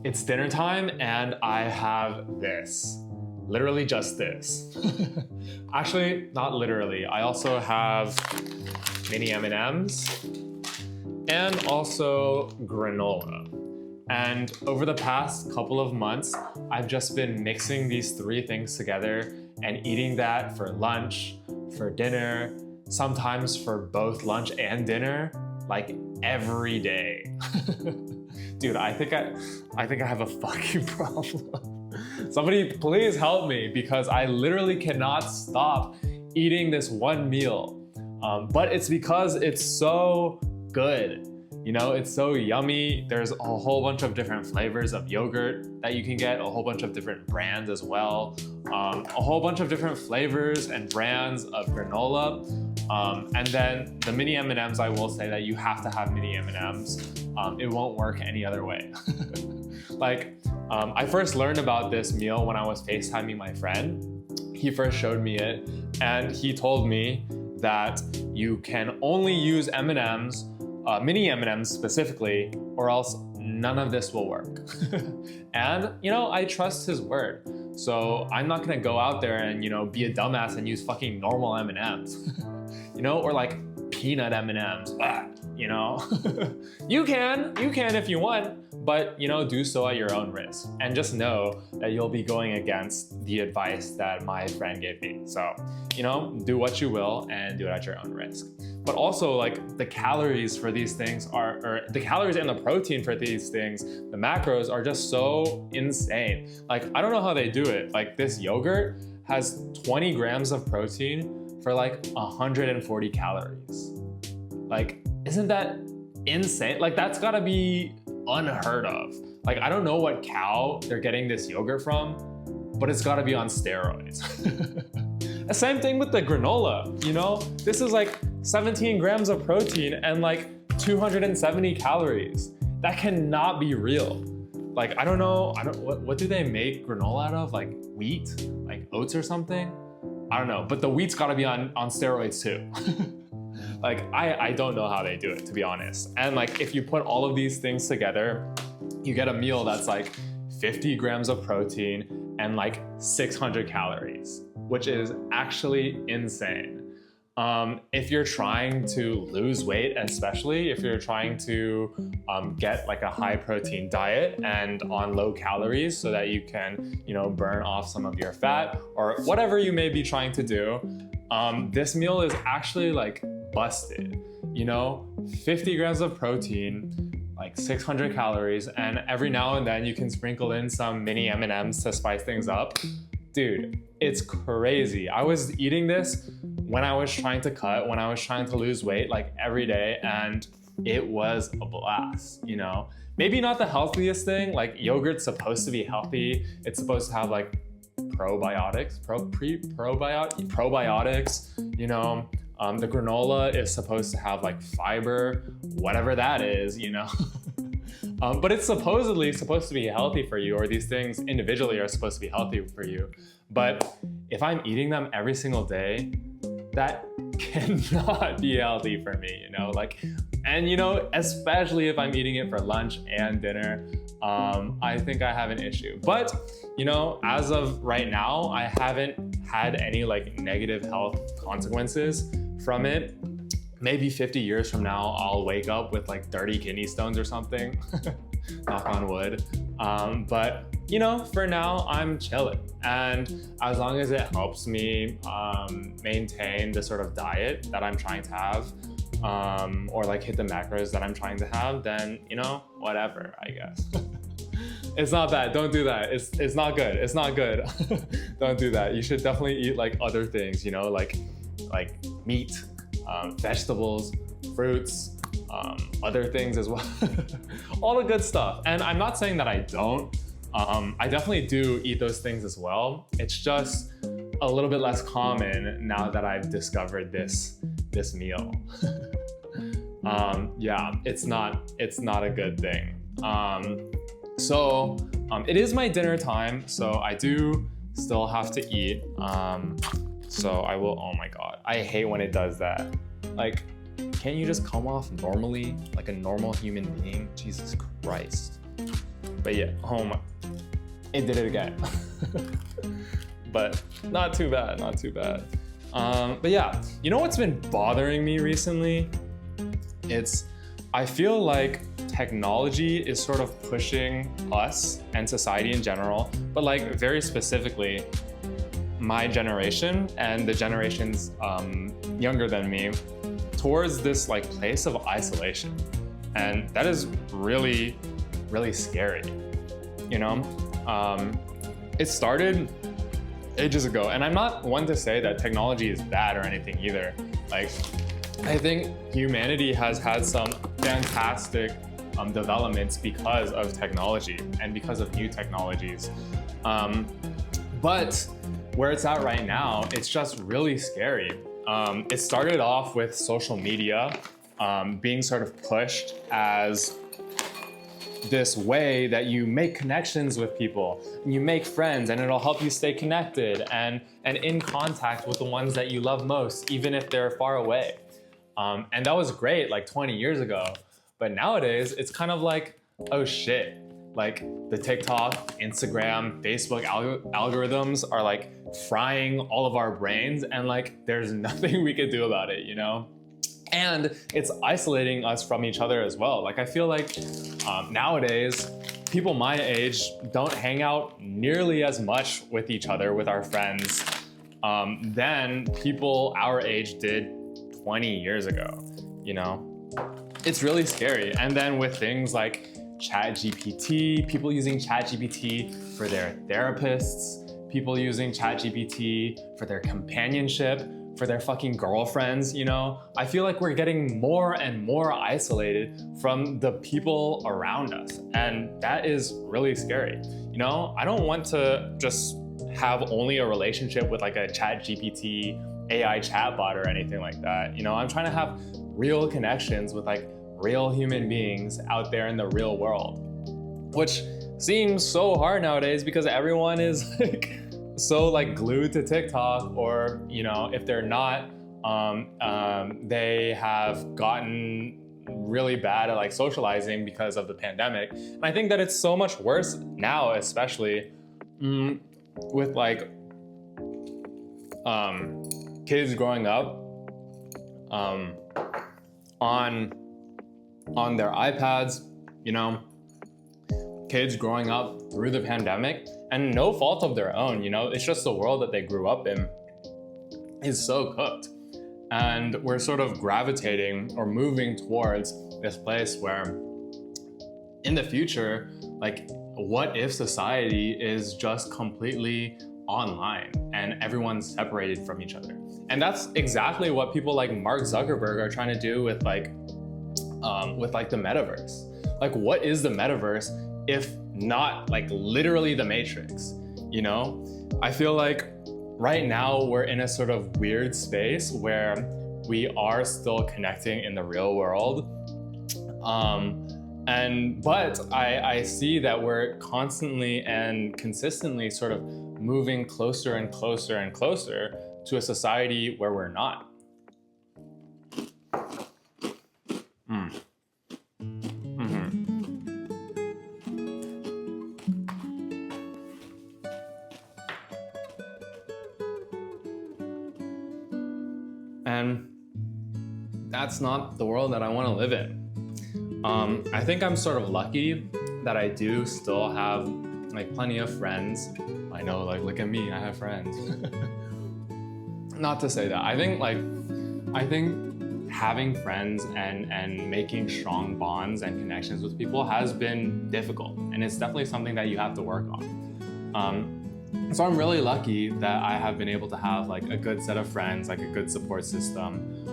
It's dinner time and I have this. Literally just this. Actually, not literally. I also have mini M&Ms and also granola. And over the past couple of months, I've just been mixing these three things together and eating that for lunch, for dinner, sometimes for both lunch and dinner, like every day. Dude, I think I have a fucking problem. Somebody please help me because I literally cannot stop eating this one meal. But it's because it's so good. You know, it's so yummy. There's a whole bunch of different flavors of yogurt that you can get, a whole bunch of different brands as well, a whole bunch of different flavors and brands of granola. And then the mini M&Ms, I will say that you have to have mini M&Ms. It won't work any other way. I first learned about this meal when I was FaceTiming my friend. He first showed me it, and he told me that you can only use M&Ms, mini M&Ms specifically, or else none of this will work. And, you know, I trust his word. So I'm not gonna go out there and, you know, be a dumbass and use fucking normal M&Ms. You know, or like peanut M&Ms, you know? You can if you want, but, you know, do so at your own risk. And just know that you'll be going against the advice that my friend gave me. So, you know, do what you will and do it at your own risk. But also, like, the calories for these things or the calories and the protein for these things, the macros are just so insane. Like, I don't know how they do it. Like, this yogurt has 20 grams of protein for like 140 calories. Like, isn't that insane? Like, that's gotta be unheard of. Like, I don't know what cow they're getting this yogurt from, but it's gotta be on steroids. The same thing with the granola, you know? This is like 17 grams of protein and like 270 calories. That cannot be real. Like, I don't know, what do they make granola out of? Like wheat, like oats or something? I don't know, but the wheat's gotta be on steroids too. Like, I don't know how they do it, to be honest. And like, if you put all of these things together, you get a meal that's like 50 grams of protein and like 600 calories, which is actually insane. If you're trying to lose weight, especially if you're trying to get like a high protein diet and on low calories so that you can, you know, burn off some of your fat or whatever you may be trying to do, this meal is actually like busted. You know, 50 grams of protein, like 600 calories, and every now and then you can sprinkle in some mini M&Ms to spice things up. Dude, it's crazy. I was eating this when I was trying to cut, when I was trying to lose weight, like every day, and it was a blast, you know? Maybe not the healthiest thing, like yogurt's supposed to be healthy. It's supposed to have like probiotics, probiotics, you know? The granola is supposed to have like fiber, whatever that is, you know? But it's supposedly supposed to be healthy for you, or these things individually are supposed to be healthy for you. But if I'm eating them every single day, that cannot be healthy for me, you know? Like, and you know, especially if I'm eating it for lunch and dinner, I think I have an issue. But, you know, as of right now, I haven't had any like negative health consequences from it. Maybe 50 years from now, I'll wake up with like 30 kidney stones or something, knock on wood. But you know, for now, I'm chilling. And as long as it helps me maintain the sort of diet that I'm trying to have, or like hit the macros that I'm trying to have, then, you know, whatever, I guess. It's not bad, don't do that. It's not good, it's not good. Don't do that. You should definitely eat like other things, you know, like meat, vegetables, fruits, other things as well. All the good stuff. And I'm not saying that I don't. I definitely do eat those things as well. It's just a little bit less common now that I've discovered this meal. Yeah, it's not a good thing. So it is my dinner time, so I do still have to eat. So I will, oh my God, I hate when it does that. Like, can't you just come off normally, like a normal human being? Jesus Christ. But yeah, it did it again. But not too bad, not too bad. But yeah, you know what's been bothering me recently? I feel like technology is sort of pushing us and society in general, but like very specifically my generation and the generations younger than me towards this like place of isolation. And that is really, really scary, you know? It started ages ago, and I'm not one to say that technology is bad or anything either. Like, I think humanity has had some fantastic developments because of technology and because of new technologies. But where it's at right now, it's just really scary. It started off with social media being sort of pushed as this way that you make connections with people, you make friends, and it'll help you stay connected and in contact with the ones that you love most, even if they're far away. And that was great like 20 years ago. But nowadays, it's kind of like, oh shit, like the TikTok, Instagram, Facebook algorithms are like frying all of our brains, and like there's nothing we could do about it, you know? And it's isolating us from each other as well. Like I feel like nowadays, people my age don't hang out nearly as much with each other, with our friends, than people our age did 20 years ago, you know? It's really scary. And then with things like ChatGPT, people using ChatGPT for their therapists, people using ChatGPT for their companionship, for their fucking girlfriends, you know? I feel like we're getting more and more isolated from the people around us. And that is really scary. You know, I don't want to just have only a relationship with like a ChatGPT AI chatbot or anything like that. You know, I'm trying to have real connections with like real human beings out there in the real world, which seems so hard nowadays because everyone is like so like glued to TikTok, or you know, if they're not, they have gotten really bad at like socializing because of the pandemic. And I think that it's so much worse now, especially with like kids growing up on their iPads, you know, kids growing up through the pandemic and no fault of their own, you know, it's just the world that they grew up in is so cooked. And we're sort of gravitating or moving towards this place where in the future, like, what if society is just completely online and everyone's separated from each other? And that's exactly what people like Mark Zuckerberg are trying to do with like the metaverse. Like, what is the metaverse if not like literally the Matrix? You know, I feel like right now we're in a sort of weird space where we are still connecting in the real world. But I see that we're constantly and consistently sort of moving closer and closer and closer to a society where we're not. And that's not the world that I want to live in. I think I'm sort of lucky that I do still have like plenty of friends. I know, like, look at me, I have friends. Not to say that. I think having friends and making strong bonds and connections with people has been difficult, and it's definitely something that you have to work on. So I'm really lucky that I have been able to have like a good set of friends, like a good support system.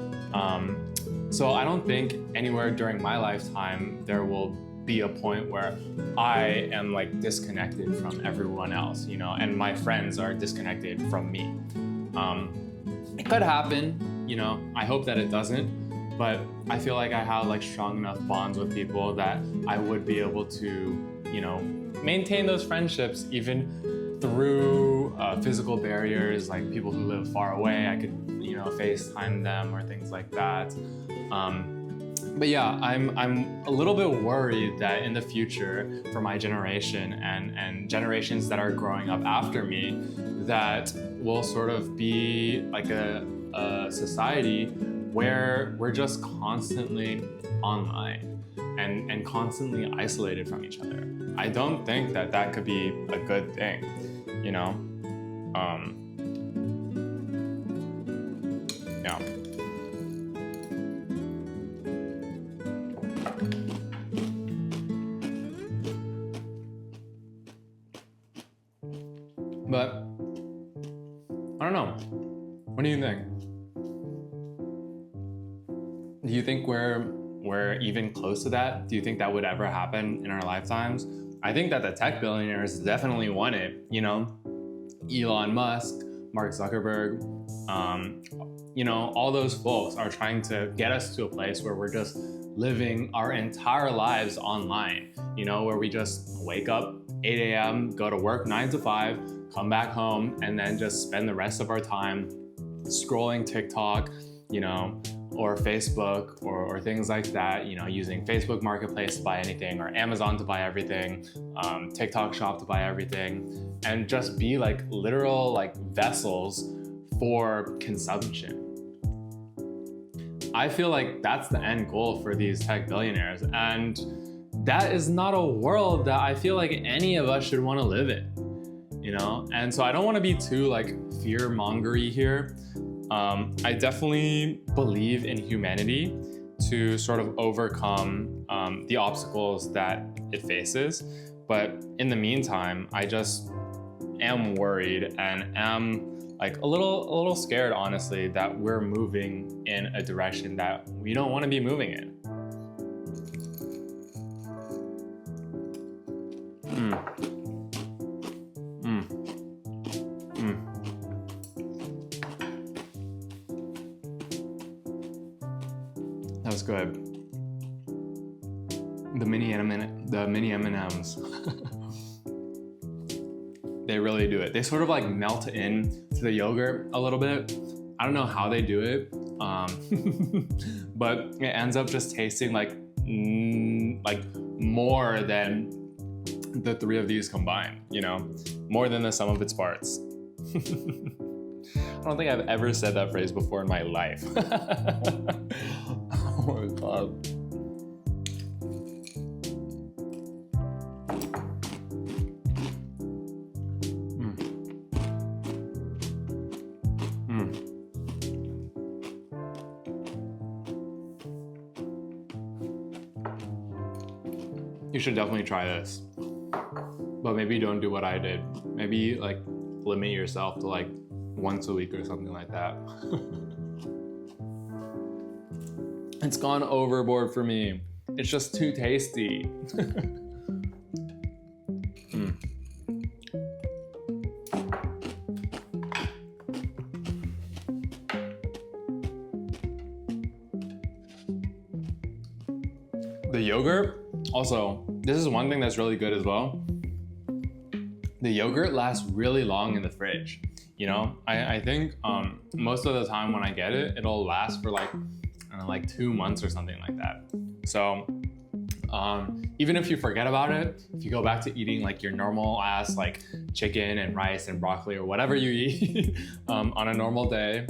So I don't think anywhere during my lifetime there will be a point where I am like disconnected from everyone else, you know, and my friends are disconnected from me. It could happen, you know, I hope that it doesn't, but I feel like I have like strong enough bonds with people that I would be able to, you know, maintain those friendships even through physical barriers, like people who live far away. I could, you know, FaceTime them or things like that. But yeah, I'm a little bit worried that in the future, for my generation and generations that are growing up after me, that will sort of be like a society where we're just constantly online and constantly isolated from each other. I don't think that that could be a good thing, you know? Yeah. But I don't know. What do you think? Do you think we're even close to that? Do you think that would ever happen in our lifetimes? I think that the tech billionaires definitely want it. You know, Elon Musk, Mark Zuckerberg, you know, all those folks are trying to get us to a place where we're just living our entire lives online. You know, where we just wake up 8 a.m., go to work 9 to 5, come back home, and then just spend the rest of our time scrolling TikTok, you know, or Facebook or things like that, you know, using Facebook Marketplace to buy anything or Amazon to buy everything, TikTok Shop to buy everything, and just be like literal like vessels for consumption. I feel like that's the end goal for these tech billionaires, and that is not a world that I feel like any of us should want to live in, you know? And so I don't want to be too like fear-mongery here. I definitely believe in humanity to sort of overcome the obstacles that it faces. But in the meantime, I just am worried and am like a little scared, honestly, that we're moving in a direction that we don't want to be moving in. That was good. The mini M&Ms. They really do it. They sort of like melt in to the yogurt a little bit. I don't know how they do it, but it ends up just tasting like more than the three of these combined, you know, more than the sum of its parts. I don't think I've ever said that phrase before in my life. Oh my God. You should definitely try this, but maybe don't do what I did. Maybe like limit yourself to like once a week or something like that. It's gone overboard for me. It's just too tasty. The yogurt, also, this is one thing that's really good as well. The yogurt lasts really long in the fridge. You know, I think most of the time when I get it, it'll last for like, I don't know, like 2 months or something like that. So even if you forget about it, if you go back to eating like your normal ass like chicken and rice and broccoli or whatever you eat on a normal day,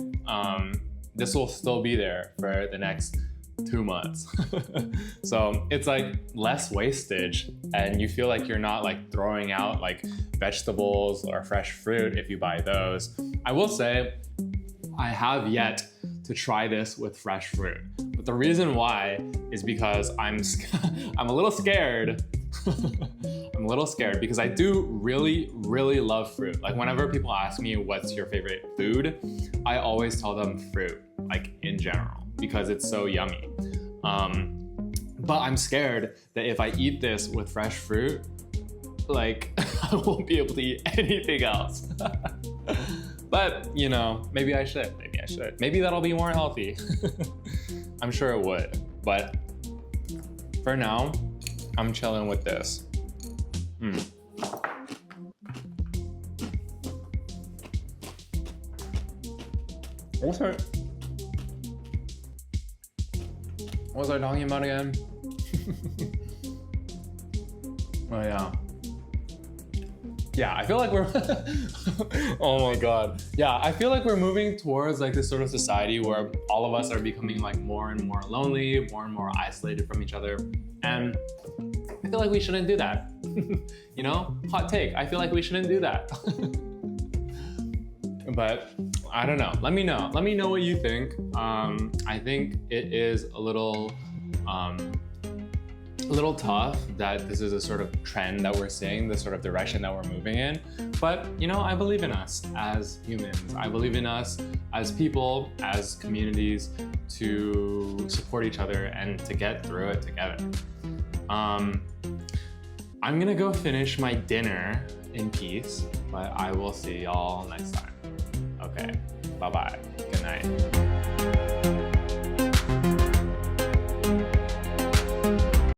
this will still be there for the next 2 months. So it's like less wastage and you feel like you're not like throwing out like vegetables or fresh fruit if you buy those. I will say I have yet to try this with fresh fruit, but the reason why is because I'm a little scared. I'm a little scared because I do really love fruit. Like whenever people ask me what's your favorite food, I always tell them fruit, like in general, because it's so yummy. But I'm scared that if I eat this with fresh fruit, like I won't be able to eat anything else. But you know, maybe I should. Maybe that'll be more healthy. I'm sure it would. But for now, I'm chilling with this. What was I talking about again? Oh yeah. Yeah, I feel like we're, oh my God. Yeah, I feel like we're moving towards like this sort of society where all of us are becoming like more and more lonely, more and more isolated from each other. And I feel like we shouldn't do that. You know, hot take, I feel like we shouldn't do that. But I don't know, let me know what you think. I think it is a little tough that this is a sort of trend that we're seeing, the sort of direction that we're moving in. But, you know, I believe in us as humans. I believe in us as people, as communities, to support each other and to get through it together. I'm gonna go finish my dinner in peace, but I will see y'all next time. Okay, bye-bye. Good night.